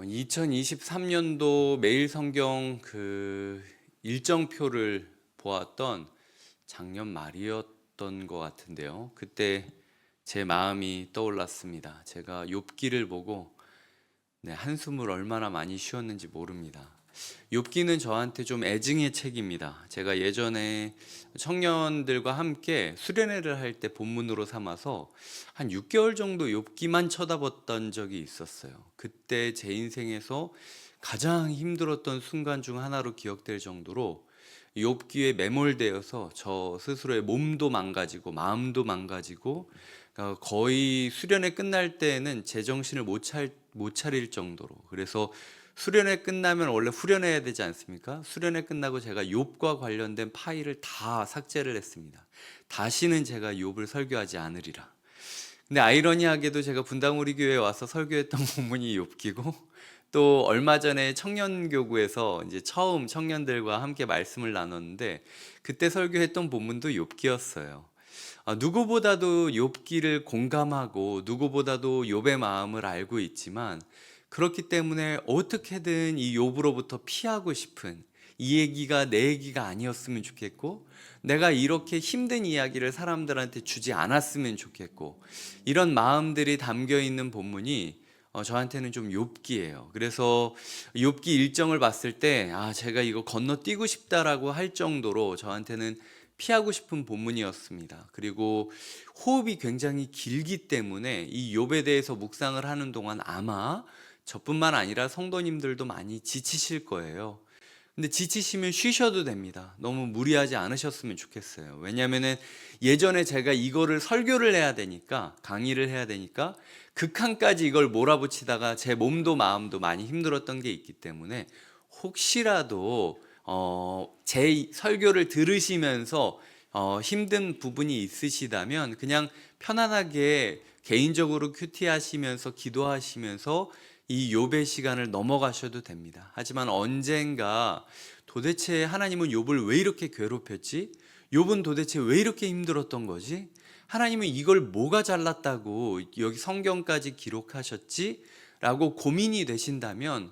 2023년도 매일 성경 그 일정표를 보았던 작년 말이었던 것 같은데요. 그때 제 마음이 떠올랐습니다. 제가 욥기를 보고 한숨을 얼마나 많이 쉬었는지 모릅니다. 욥기는 저한테 좀 애증의 책입니다. 제가 예전에 청년들과 함께 수련회를 할 때 본문으로 삼아서 한 6개월 정도 욥기만 쳐다봤던 적이 있었어요. 그때 제 인생에서 가장 힘들었던 순간 중 하나로 기억될 정도로 욥기에 매몰되어서 저 스스로의 몸도 망가지고 마음도 망가지고, 거의 수련회 끝날 때는 제정신을 못 차릴 정도로. 그래서 수련회 끝나면 원래 후련해야 되지 않습니까? 수련회 끝나고 제가 욥과 관련된 파일을 다 삭제를 했습니다. 다시는 제가 욥을 설교하지 않으리라. 근데 아이러니하게도 제가 분당 우리 교회에 와서 설교했던 본문이 욥기고, 또 얼마 전에 청년교구에서 이제 처음 청년들과 함께 말씀을 나눴는데 그때 설교했던 본문도 욥기였어요. 누구보다도 욥기를 공감하고 누구보다도 욥의 마음을 알고 있지만, 그렇기 때문에 어떻게든 이 욥으로부터 피하고 싶은, 이 얘기가 내 얘기가 아니었으면 좋겠고, 내가 이렇게 힘든 이야기를 사람들한테 주지 않았으면 좋겠고, 이런 마음들이 담겨 있는 본문이 저한테는 좀 욥기예요. 그래서 욥기 일정을 봤을 때 제가 이거 건너뛰고 싶다라고 할 정도로 저한테는 피하고 싶은 본문이었습니다. 그리고 호흡이 굉장히 길기 때문에 이 욥에 대해서 묵상을 하는 동안 아마 저뿐만 아니라 성도님들도 많이 지치실 거예요. 근데 지치시면 쉬셔도 됩니다. 너무 무리하지 않으셨으면 좋겠어요. 왜냐하면 예전에 제가 이거를 설교를 해야 되니까, 강의를 해야 되니까 극한까지 이걸 몰아붙이다가 제 몸도 마음도 많이 힘들었던 게 있기 때문에, 혹시라도 제 설교를 들으시면서 힘든 부분이 있으시다면 그냥 편안하게 개인적으로 큐티하시면서 기도하시면서 이 욥의 시간을 넘어가셔도 됩니다. 하지만 언젠가 도대체 하나님은 욥을 왜 이렇게 괴롭혔지? 욥은 도대체 왜 이렇게 힘들었던 거지? 하나님은 이걸 뭐가 잘났다고 여기 성경까지 기록하셨지? 라고 고민이 되신다면,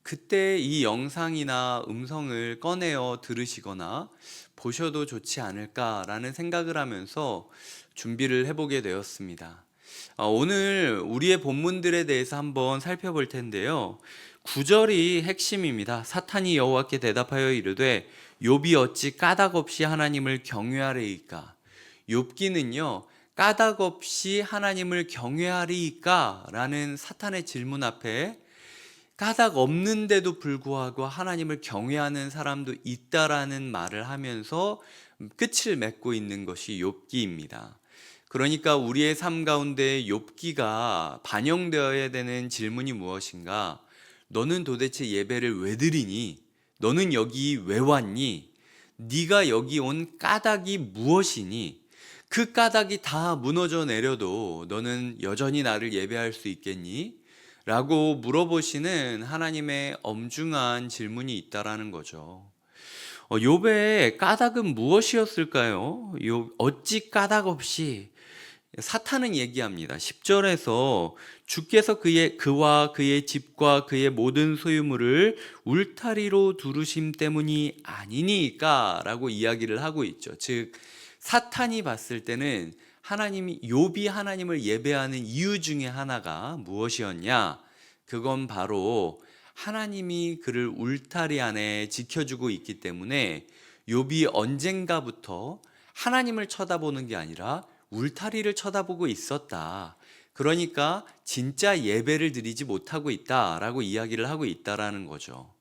그때 이 영상이나 음성을 꺼내어 들으시거나 보셔도 좋지 않을까라는 생각을 하면서 준비를 해보게 되었습니다. 오늘 우리의 본문들에 대해서 한번 살펴볼 텐데요. 9절이 핵심입니다. 사탄이 여호와께 대답하여 이르되 욥이 어찌 까닭 없이 하나님을 경외하리이까. 욥기는요, 까닭 없이 하나님을 경외하리이까 라는 사탄의 질문 앞에 까닭 없는데도 불구하고 하나님을 경외하는 사람도 있다라는 말을 하면서 끝을 맺고 있는 것이 욥기입니다. 그러니까 우리의 삶 가운데 욥기가 반영되어야 되는 질문이 무엇인가? 너는 도대체 예배를 왜 드리니? 너는 여기 왜 왔니? 네가 여기 온 까닭이 무엇이니? 그 까닭이 다 무너져 내려도 너는 여전히 나를 예배할 수 있겠니? 라고 물어보시는 하나님의 엄중한 질문이 있다라는 거죠. 욥의 까닭은 무엇이었을까요? 어찌 까닭 없이. 사탄은 얘기합니다. 10절에서 주께서 그와 그의 집과 그의 모든 소유물을 울타리로 두르심 때문이 아니니까 라고 이야기를 하고 있죠. 즉, 사탄이 봤을 때는 욥이 하나님을 예배하는 이유 중에 하나가 무엇이었냐? 그건 바로 하나님이 그를 울타리 안에 지켜주고 있기 때문에 욥이 언젠가부터 하나님을 쳐다보는 게 아니라 울타리를 쳐다보고 있었다. 그러니까 진짜 예배를 드리지 못하고 있다라고 이야기를 하고 있다라는 거죠.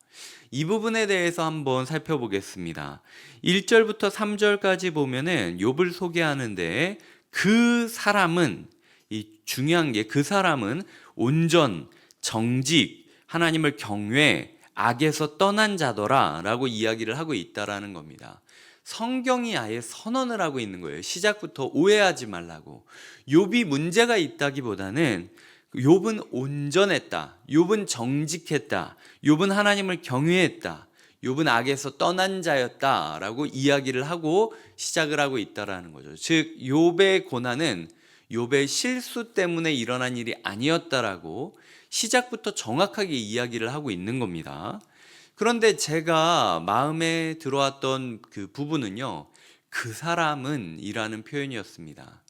이 부분에 대해서 한번 살펴보겠습니다. 1절부터 3절까지 보면은 욥을 소개하는데, 그 사람은, 이 중요한 게 그 사람은 온전, 정직, 하나님을 경외, 악에서 떠난 자더라 라고 이야기를 하고 있다라는 겁니다. 성경이 아예 선언을 하고 있는 거예요. 시작부터 오해하지 말라고. 욥이 문제가 있다기보다는 욥은 온전했다, 욥은 정직했다, 욥은 하나님을 경외했다, 욥은 악에서 떠난 자였다 라고 이야기를 하고 시작을 하고 있다라는 거죠. 즉, 욥의 고난은 욥의 실수 때문에 일어난 일이 아니었다라고 시작부터 정확하게 이야기를 하고 있는 겁니다. 그런데 제가 마음에 들어왔던 그 부분은요, 그 사람은 이라는 표현이었습니다.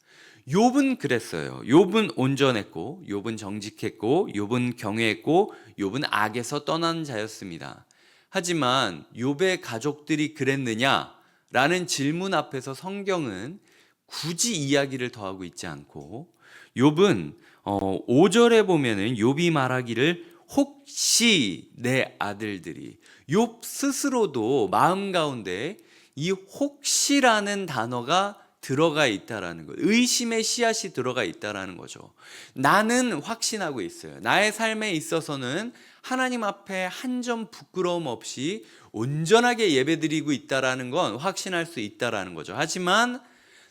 욥은 그랬어요. 욥은 온전했고, 욥은 정직했고, 욥은 경외했고, 욥은 악에서 떠난 자였습니다. 하지만 욥의 가족들이 그랬느냐라는 질문 앞에서 성경은 굳이 이야기를 더하고 있지 않고, 욥은 5절에 보면은 욥이 말하기를 혹시 내 아들들이, 욥 스스로도 마음 가운데 이 혹시라는 단어가 들어가 있다라는 것, 의심의 씨앗이 들어가 있다라는 거죠. 나는 확신하고 있어요. 나의 삶에 있어서는 하나님 앞에 한 점 부끄러움 없이 온전하게 예배드리고 있다라는 건 확신할 수 있다라는 거죠. 하지만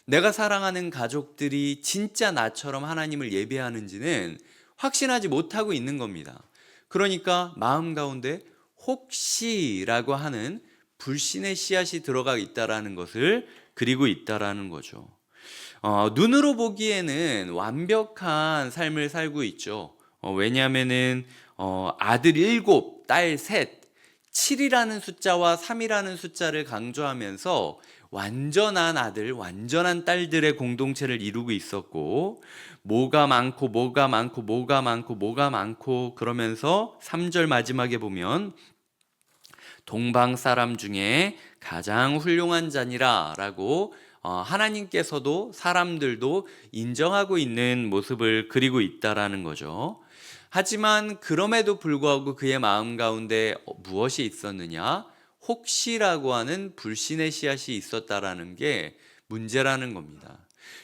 내가 사랑하는 가족들이 진짜 나처럼 하나님을 예배하는지는 확신하지 못하고 있는 겁니다. 그러니까 마음 가운데 혹시라고 하는 불신의 씨앗이 들어가 있다라는 것을 그리고 있다라는 거죠. 눈으로 보기에는 완벽한 삶을 살고 있죠. 왜냐하면은 아들 7, 딸 3, 7이라는 숫자와 3이라는 숫자를 강조하면서 완전한 아들, 완전한 딸들의 공동체를 이루고 있었고, 뭐가 많고 뭐가 많고 뭐가 많고 뭐가 많고 그러면서 3절 마지막에 보면 동방 사람 중에 가장 훌륭한 자니라 라고 하나님께서도 사람들도 인정하고 있는 모습을 그리고 있다라는 거죠. 하지만 그럼에도 불구하고 그의 마음 가운데 무엇이 있었느냐? 혹시라고 하는 불신의 씨앗이 있었다라는 게 문제라는 겁니다.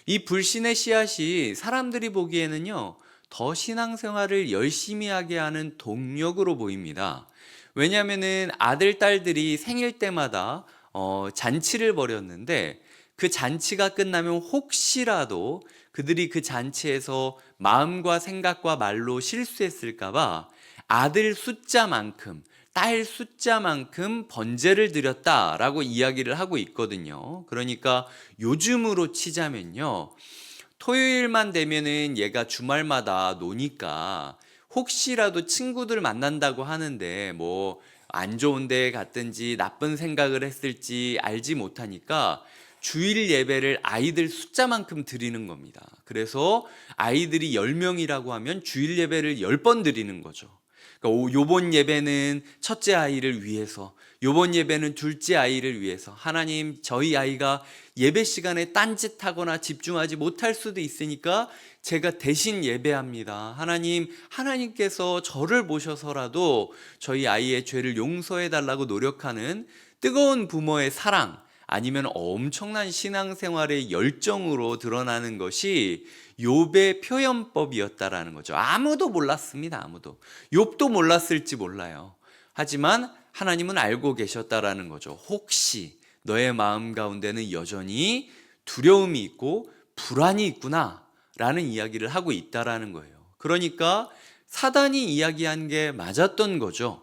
이 불신의 씨앗이 사람들이 보기에는요, 더 신앙생활을 열심히 하게 하는 동력으로 보입니다. 왜냐하면은 아들, 딸들이 생일 때마다 잔치를 벌였는데 그 잔치가 끝나면 혹시라도 그들이 그 잔치에서 마음과 생각과 말로 실수했을까봐 아들 숫자만큼, 딸 숫자만큼 번제를 드렸다라고 이야기를 하고 있거든요. 그러니까 요즘으로 치자면요, 토요일만 되면은 얘가 주말마다 노니까 혹시라도 친구들 만난다고 하는데 뭐 안 좋은 데 갔든지 나쁜 생각을 했을지 알지 못하니까 주일 예배를 아이들 숫자만큼 드리는 겁니다. 그래서 아이들이 10명이라고 하면 주일 예배를 10번 드리는 거죠. 그러니까 요번 예배는 첫째 아이를 위해서, 요번 예배는 둘째 아이를 위해서, 하나님 저희 아이가 예배 시간에 딴짓하거나 집중하지 못할 수도 있으니까 제가 대신 예배합니다. 하나님께서 저를 보셔서라도 저희 아이의 죄를 용서해 달라고 노력하는 뜨거운 부모의 사랑, 아니면 엄청난 신앙생활의 열정으로 드러나는 것이 욥의 표현법이었다라는 거죠. 아무도 몰랐습니다. 아무도. 욥도 몰랐을지 몰라요. 하지만 하나님은 알고 계셨다라는 거죠. 혹시 너의 마음 가운데는 여전히 두려움이 있고 불안이 있구나 라는 이야기를 하고 있다라는 거예요. 그러니까 사단이 이야기한 게 맞았던 거죠.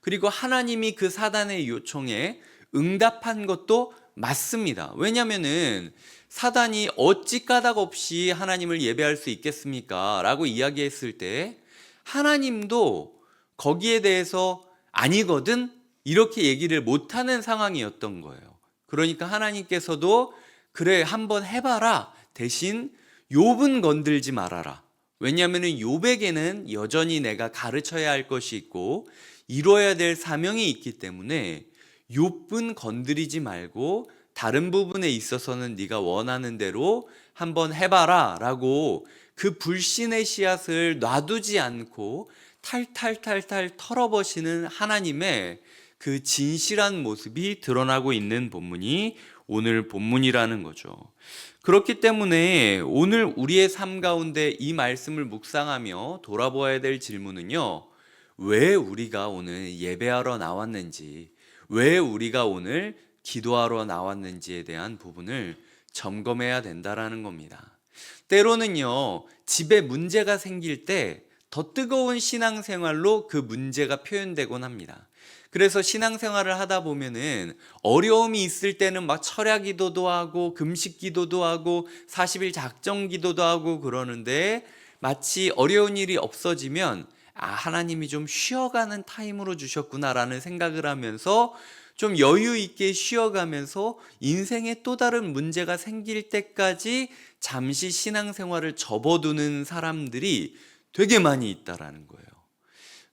그리고 하나님이 그 사단의 요청에 응답한 것도 맞습니다. 왜냐하면은 사단이 어찌 까닭 없이 하나님을 예배할 수 있겠습니까? 라고 이야기했을 때 하나님도 거기에 대해서 아니거든? 이렇게 얘기를 못하는 상황이었던 거예요. 그러니까 하나님께서도 그래 한번 해봐라. 대신 욥은 건들지 말아라. 왜냐하면 욥에게는 여전히 내가 가르쳐야 할 것이 있고 이루어야 될 사명이 있기 때문에 욥은 건드리지 말고 다른 부분에 있어서는 네가 원하는 대로 한번 해봐라 라고 그 불신의 씨앗을 놔두지 않고 탈탈탈탈 털어버시는 하나님의 그 진실한 모습이 드러나고 있는 본문이 오늘 본문이라는 거죠. 그렇기 때문에 오늘 우리의 삶 가운데 이 말씀을 묵상하며 돌아보아야 될 질문은요, 왜 우리가 오늘 예배하러 나왔는지, 왜 우리가 오늘 기도하러 나왔는지에 대한 부분을 점검해야 된다라는 겁니다. 때로는요, 집에 문제가 생길 때 더 뜨거운 신앙생활로 그 문제가 표현되곤 합니다. 그래서 신앙생활을 하다 보면은 어려움이 있을 때는 막 철야 기도도 하고 금식 기도도 하고 40일 작정 기도도 하고 그러는데, 마치 어려운 일이 없어지면 하나님이 좀 쉬어가는 타임으로 주셨구나라는 생각을 하면서 좀 여유 있게 쉬어가면서 인생에 또 다른 문제가 생길 때까지 잠시 신앙생활을 접어두는 사람들이 되게 많이 있다라는 거예요.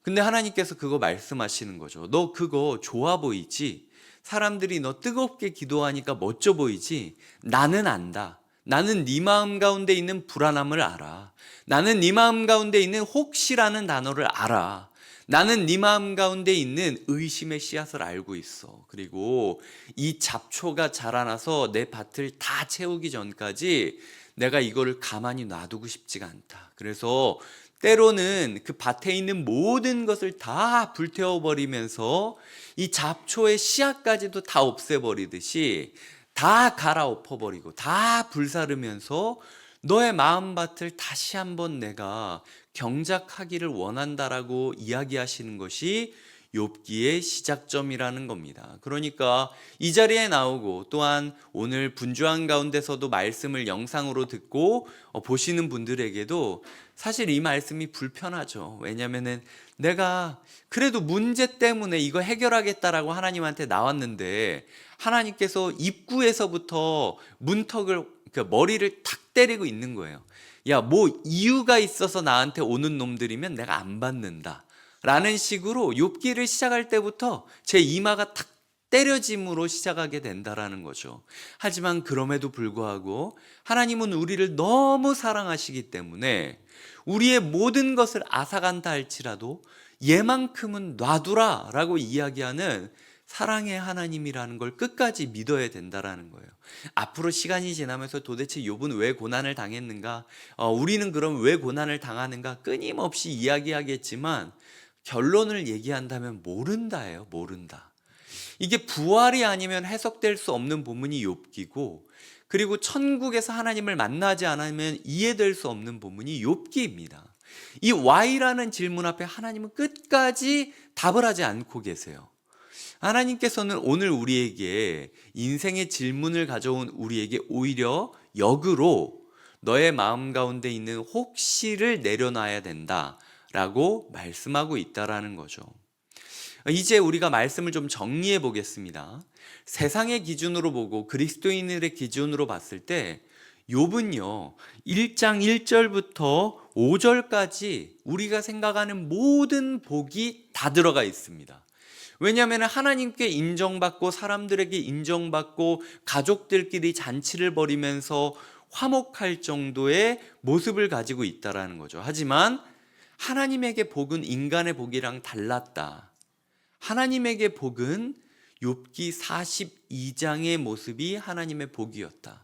근데 하나님께서 그거 말씀하시는 거죠. 너 그거 좋아 보이지? 사람들이 너 뜨겁게 기도하니까 멋져 보이지? 나는 안다. 나는 네 마음 가운데 있는 불안함을 알아. 나는 네 마음 가운데 있는 혹시라는 단어를 알아. 나는 네 마음 가운데 있는 의심의 씨앗을 알고 있어. 그리고 이 잡초가 자라나서 내 밭을 다 채우기 전까지 내가 이거를 가만히 놔두고 싶지가 않다. 그래서 때로는 그 밭에 있는 모든 것을 다 불태워버리면서 이 잡초의 씨앗까지도 다 없애버리듯이 다 갈아엎어버리고 다 불사르면서 너의 마음밭을 다시 한번 내가 경작하기를 원한다라고 이야기하시는 것이 욥기의 시작점이라는 겁니다. 그러니까 이 자리에 나오고 또한 오늘 분주한 가운데서도 말씀을 영상으로 듣고 보시는 분들에게도 사실 이 말씀이 불편하죠. 왜냐하면은 내가 그래도 문제 때문에 이거 해결하겠다라고 하나님한테 나왔는데 하나님께서 입구에서부터 문턱을, 그러니까 머리를 탁 때리고 있는 거예요. 야, 뭐 이유가 있어서 나한테 오는 놈들이면 내가 안 받는다 라는 식으로 욥기를 시작할 때부터 제 이마가 탁 때려짐으로 시작하게 된다라는 거죠. 하지만 그럼에도 불구하고 하나님은 우리를 너무 사랑하시기 때문에 우리의 모든 것을 앗아간다 할지라도 얘만큼은 놔두라 라고 이야기하는 사랑의 하나님이라는 걸 끝까지 믿어야 된다라는 거예요. 앞으로 시간이 지나면서 도대체 욥은 왜 고난을 당했는가, 우리는 그럼 왜 고난을 당하는가 끊임없이 이야기하겠지만 결론을 얘기한다면 모른다예요. 모른다. 이게 부활이 아니면 해석될 수 없는 본문이 욥기고, 그리고 천국에서 하나님을 만나지 않으면 이해될 수 없는 본문이 욥기입니다. 이 Y라는 질문 앞에 하나님은 끝까지 답을 하지 않고 계세요. 하나님께서는 오늘 우리에게 인생의 질문을 가져온 우리에게 오히려 역으로 너의 마음 가운데 있는 혹시를 내려놔야 된다라고 말씀하고 있다라는 거죠. 이제 우리가 말씀을 좀 정리해 보겠습니다. 세상의 기준으로 보고 그리스도인들의 기준으로 봤을 때 욥은요 1장 1절부터 5절까지 우리가 생각하는 모든 복이 다 들어가 있습니다. 왜냐하면 하나님께 인정받고 사람들에게 인정받고 가족들끼리 잔치를 벌이면서 화목할 정도의 모습을 가지고 있다라는 거죠. 하지만 하나님에게 복은 인간의 복이랑 달랐다. 하나님에게 복은 욥기 42장의 모습이 하나님의 복이었다.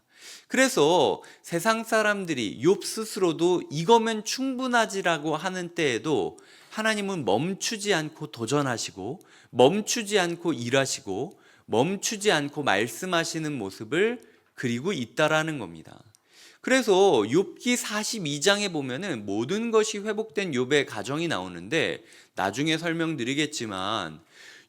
그래서 세상 사람들이 욥 스스로도 이거면 충분하지라고 하는 때에도 하나님은 멈추지 않고 도전하시고 멈추지 않고 일하시고 멈추지 않고 말씀하시는 모습을 그리고 있다라는 겁니다. 그래서 욥기 42장에 보면은 모든 것이 회복된 욥의 가정이 나오는데 나중에 설명드리겠지만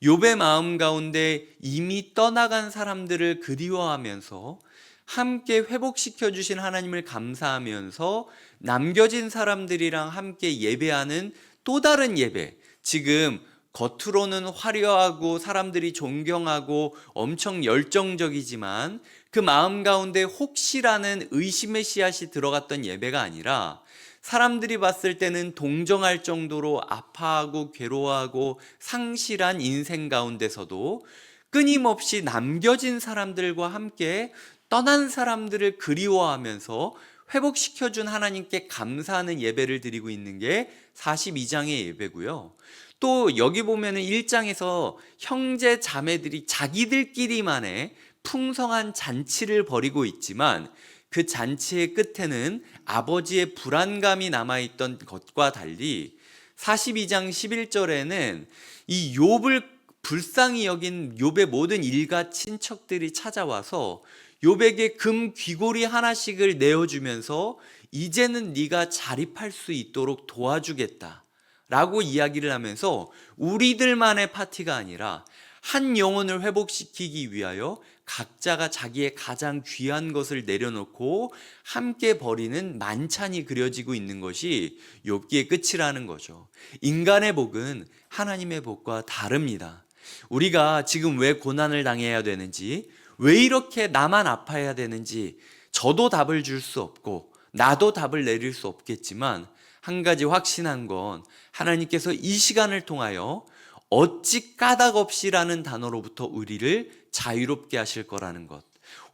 욥의 마음 가운데 이미 떠나간 사람들을 그리워하면서 함께 회복시켜 주신 하나님을 감사하면서 남겨진 사람들이랑 함께 예배하는 또 다른 예배, 지금 겉으로는 화려하고 사람들이 존경하고 엄청 열정적이지만 그 마음 가운데 혹시라는 의심의 씨앗이 들어갔던 예배가 아니라 사람들이 봤을 때는 동정할 정도로 아파하고 괴로워하고 상실한 인생 가운데서도 끊임없이 남겨진 사람들과 함께 떠난 사람들을 그리워하면서 회복시켜준 하나님께 감사하는 예배를 드리고 있는 게 42장의 예배고요. 또 여기 보면은 1장에서 형제 자매들이 자기들끼리만의 풍성한 잔치를 벌이고 있지만 그 잔치의 끝에는 아버지의 불안감이 남아있던 것과 달리 42장 11절에는 이 욥을 불쌍히 여긴 욥의 모든 일가 친척들이 찾아와서 욥에게 금 귀고리 하나씩을 내어주면서 이제는 네가 자립할 수 있도록 도와주겠다 라고 이야기를 하면서 우리들만의 파티가 아니라 한 영혼을 회복시키기 위하여 각자가 자기의 가장 귀한 것을 내려놓고 함께 벌이는 만찬이 그려지고 있는 것이 욥기의 끝이라는 거죠. 인간의 복은 하나님의 복과 다릅니다. 우리가 지금 왜 고난을 당해야 되는지, 왜 이렇게 나만 아파야 되는지 저도 답을 줄 수 없고 나도 답을 내릴 수 없겠지만, 한 가지 확신한 건 하나님께서 이 시간을 통하여 어찌 까닭 없이라는 단어로부터 우리를 자유롭게 하실 거라는 것,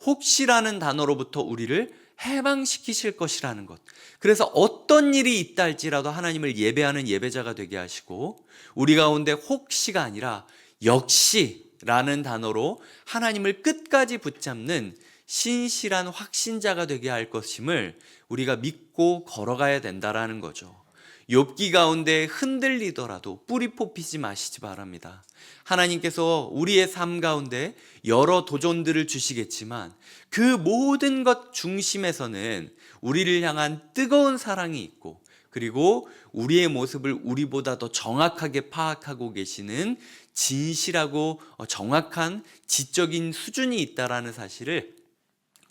혹시라는 단어로부터 우리를 해방시키실 것이라는 것, 그래서 어떤 일이 있다 할지라도 하나님을 예배하는 예배자가 되게 하시고, 우리 가운데 혹시가 아니라 역시라는 단어로 하나님을 끝까지 붙잡는 신실한 확신자가 되게 할 것임을 우리가 믿고 걸어가야 된다라는 거죠. 욥기 가운데 흔들리더라도 뿌리 뽑히지 마시기 바랍니다. 하나님께서 우리의 삶 가운데 여러 도전들을 주시겠지만 그 모든 것 중심에서는 우리를 향한 뜨거운 사랑이 있고, 그리고 우리의 모습을 우리보다 더 정확하게 파악하고 계시는 진실하고 정확한 지적인 수준이 있다라는 사실을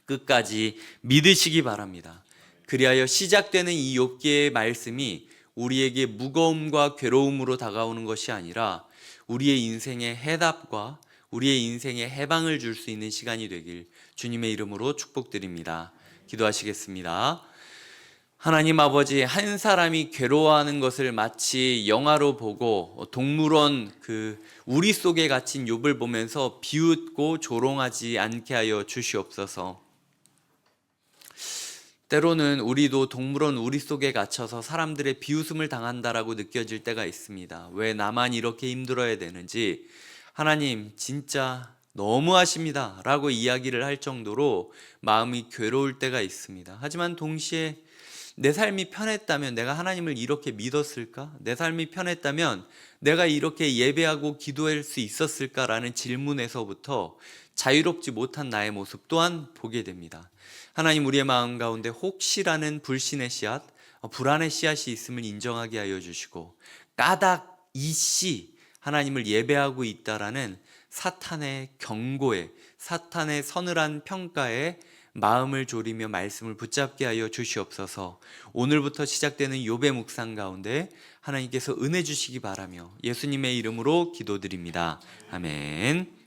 끝까지 믿으시기 바랍니다. 그리하여 시작되는 이 욥기의 말씀이 우리에게 무거움과 괴로움으로 다가오는 것이 아니라 우리의 인생의 해답과 우리의 인생의 해방을 줄 수 있는 시간이 되길 주님의 이름으로 축복드립니다. 기도하시겠습니다. 하나님 아버지, 한 사람이 괴로워하는 것을 마치 영화로 보고 동물원 우리 속에 갇힌 욥을 보면서 비웃고 조롱하지 않게 하여 주시옵소서. 때로는 우리도 동물원 우리 속에 갇혀서 사람들의 비웃음을 당한다라고 느껴질 때가 있습니다. 왜 나만 이렇게 힘들어야 되는지, 하나님 진짜 너무하십니다 라고 이야기를 할 정도로 마음이 괴로울 때가 있습니다. 하지만 동시에 내 삶이 편했다면 내가 하나님을 이렇게 믿었을까? 내 삶이 편했다면 내가 이렇게 예배하고 기도할 수 있었을까라는 질문에서부터 자유롭지 못한 나의 모습 또한 보게 됩니다. 하나님, 우리의 마음 가운데 혹시라는 불신의 씨앗, 불안의 씨앗이 있음을 인정하게 하여 주시고, 까닭 이씨 하나님을 예배하고 있다라는 사탄의 경고에, 사탄의 서늘한 평가에 마음을 졸이며 말씀을 붙잡게 하여 주시옵소서. 오늘부터 시작되는 욥의 묵상 가운데 하나님께서 은혜 주시기 바라며 예수님의 이름으로 기도드립니다. 아멘.